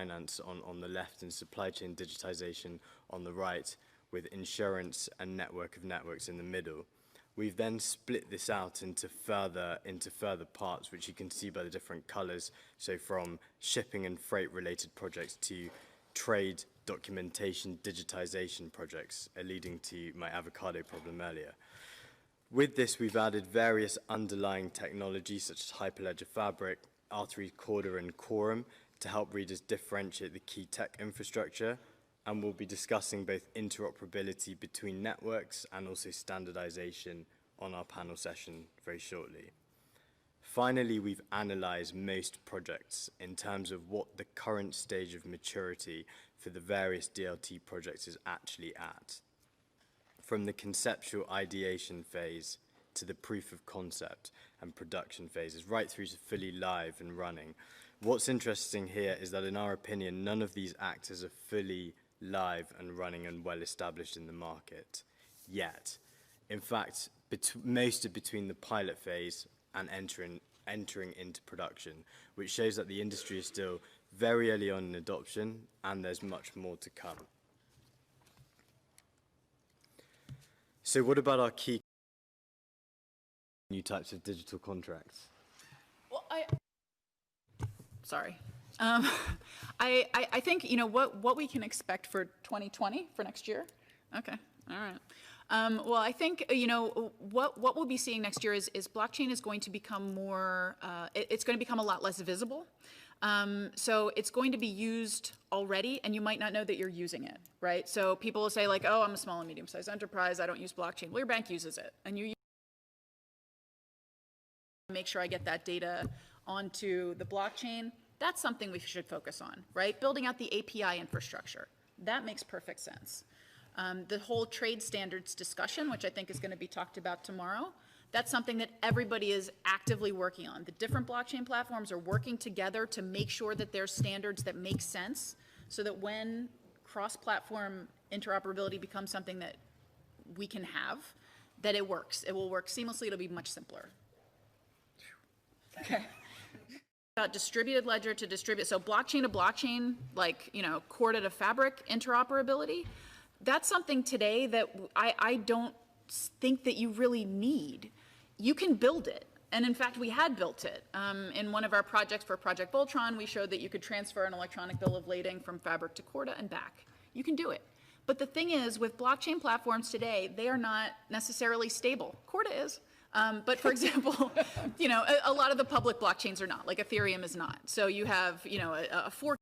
finance on the left and supply chain digitization on the right, with insurance and network of networks in the middle. We've then split this out into further parts, which you can see by the different colors. So from shipping and freight related projects to trade documentation digitization projects, leading to my avocado problem earlier. With this, we've added various underlying technologies such as Hyperledger Fabric, R3 Corda, and Quorum to help readers differentiate the key tech infrastructure, and we'll be discussing both interoperability between networks and also standardization on our panel session very shortly. Finally, we've analyzed most projects in terms of what the current stage of maturity for the various DLT projects is actually at, from the conceptual ideation phase to the proof of concept and production phases, right through to fully live and running. What's interesting here is that in our opinion, none of these act as a fully live and running and well established in the market yet. In fact, most are between the pilot phase and entering into production, which shows that the industry is still very early on in adoption and there's much more to come. So what about our key new types of digital contracts? Well, sorry. I think, you know, what we can expect for 2020, for next year. Okay, all right. Well, I think, you know, what we'll be seeing next year is blockchain is going to become more, it's going to become a lot less visible. So it's going to be used already, and you might not know that you're using it, right? So people will say like, oh, I'm a small and medium-sized enterprise, I don't use blockchain. Well, your bank uses it, and you make sure I get that data onto the blockchain. That's something we should focus on, right? Building out the API infrastructure. That makes perfect sense. The whole trade standards discussion, which I think is going to be talked about tomorrow, that's something that everybody is actively working on. The different blockchain platforms are working together to make sure that there's standards that make sense so that when cross-platform interoperability becomes something that we can have, that it works. It will work seamlessly. It'll be much simpler. Okay. About distributed ledger to distribute, so blockchain to blockchain, like, you know, Corda to Fabric interoperability, that's something today that I don't think that you really need. You can build it, and in fact, we had built it. In one of our projects for Project Voltron, we showed that you could transfer an electronic bill of lading from Fabric to Corda and back. You can do it. But the thing is, with blockchain platforms today, they are not necessarily stable. Corda is. But for example, you know, a lot of the public blockchains are not, like Ethereum is not. So you have, you know, a fork